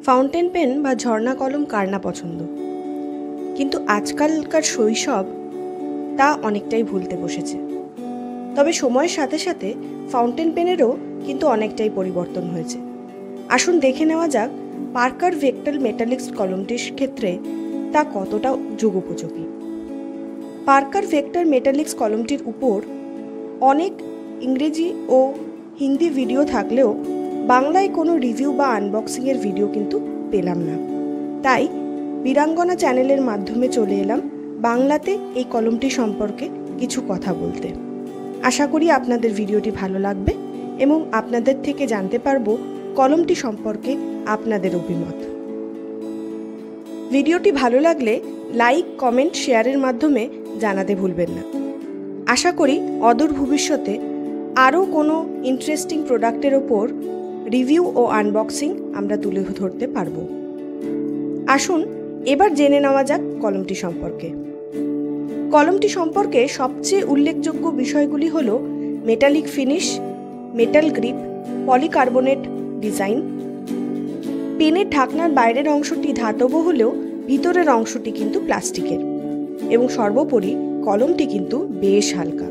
Fountain pen বা ঝর্ণা কলম কার না পছন্দ, কিন্তু আজকালকার শৈশব তা অনেকটাই ভুলতে বসেছে। তবে সময়ের সাথে সাথে ফাউন্টেন পেনেরও কিন্তু অনেকটাই পরিবর্তন হয়েছে। আসুন দেখে নেওয়া যাক পার্কার ভেক্টর মেটালিক্স কলমটির ক্ষেত্রে তা কতটা যুগোপযোগী। পার্কার ভেক্টর মেটালিক্স কলমটির উপর অনেক ইংরেজি ও হিন্দি ভিডিও থাকলেও বাংলায় কোনো রিভিউ বা আনবক্সিংয়ের ভিডিও কিন্তু পেলাম না। তাই বীরাঙ্গনা চ্যানেলের মাধ্যমে চলে এলাম বাংলাতে এই কলমটি সম্পর্কে কিছু কথা বলতে। আশা করি আপনাদের ভিডিওটি ভালো লাগবে এবং আপনাদের থেকে জানতে পারবো কলমটি সম্পর্কে আপনাদের অভিমত। ভিডিওটি ভালো লাগলে লাইক, কমেন্ট, শেয়ারের মাধ্যমে জানাতে ভুলবেন না। আশা করি অদূর ভবিষ্যতে আরও কোনো ইন্টারেস্টিং প্রোডাক্টের ওপর রিভিউ ও আনবক্সিং আমরা তুলে ধরতে পারব। আসুন এবার জেনে নেওয়া যাক কলমটি সম্পর্কে। কলমটি সম্পর্কে সবচেয়ে উল্লেখযোগ্য বিষয়গুলি হলো metallic finish, metal grip, polycarbonate design. পেনের ঢাকনার বাইরের অংশটি ধাতব হলেও ভিতরের অংশটি কিন্তু প্লাস্টিকের, এবং সর্বোপরি কলমটি কিন্তু বেশ হালকা।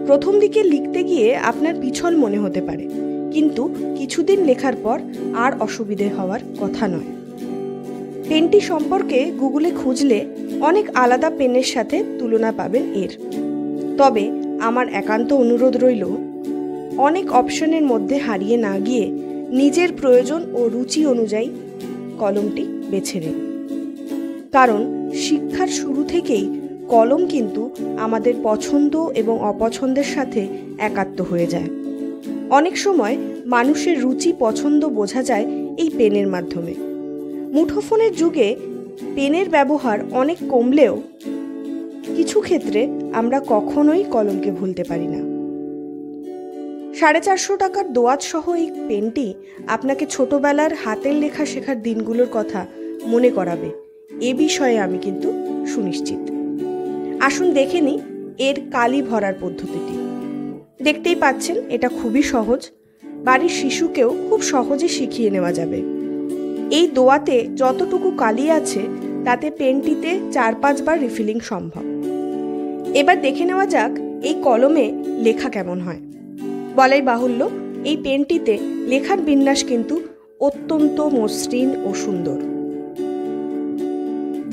প্রথম দিকে লিখতে গিয়ে আপনার পিছল মনে হতে পারে, কিন্তু কিছুদিন লেখার পর আর অসুবিধে হওয়ার কথা নয়। পেনটি সম্পর্কে গুগলে খুঁজলে অনেক আলাদা পেনের সাথে তুলনা পাবেন এর। তবে আমার একান্ত অনুরোধ রইল, অনেক অপশনের মধ্যে হারিয়ে না গিয়ে নিজের প্রয়োজন ও রুচি অনুযায়ী কলমটি বেছে নিন। কারণ শিক্ষার শুরু থেকেই কলম কিন্তু আমাদের পছন্দ এবং অপছন্দের সাথে একাত্ম হয়ে যায়। অনেক সময় মানুষের রুচি পছন্দ বোঝা যায় এই পেনের মাধ্যমে। মুঠোফোনের যুগে পেনের ব্যবহার অনেক কমলেও কিছু ক্ষেত্রে আমরা কখনোই কলমকে ভুলতে পারি না। 450 টাকার দোয়াত সহ এই পেনটি আপনাকে ছোটবেলার হাতের লেখা শেখার দিনগুলোর কথা মনে করাবে, এ বিষয়ে আমি কিন্তু সুনিশ্চিত। আসুন দেখে নিই এর কালি ভরার পদ্ধতিটি। দেখতেই পাচ্ছেন এটা খুবই সহজ, বাড়ির শিশুকেও খুব সহজে শিখিয়ে নেওয়া যাবে। এই দোয়াতে যতটুকু কালি আছে তাতে পেনটিতে 4-5 বার রিফিলিং সম্ভব। এবার দেখে নেওয়া যাক এই কলমে লেখা কেমন হয়। বলাই বাহুল্য, এই পেনটিতে লেখার বিন্যাস কিন্তু অত্যন্ত মসৃণ ও সুন্দর।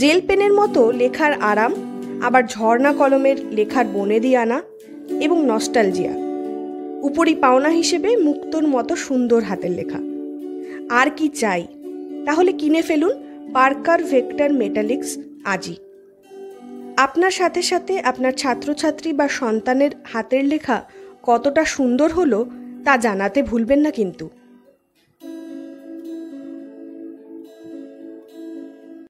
জেল পেনের মতো লেখার আরাম, আবার ঝর্ণা কলমের লেখার বনেদি আনা এবং নস্টালজিয়া, উপরি পাওনা হিসেবে মুক্তোর মতো সুন্দর হাতের লেখা। আর কি চাই? তাহলে কিনে ফেলুন পার্কার ভেক্টর মেটালিক্স আজই। আপনার সাথে সাথে আপনার ছাত্রছাত্রী বা সন্তানের হাতের লেখা কতটা সুন্দর হলো তা জানাতে ভুলবেন না কিন্তু।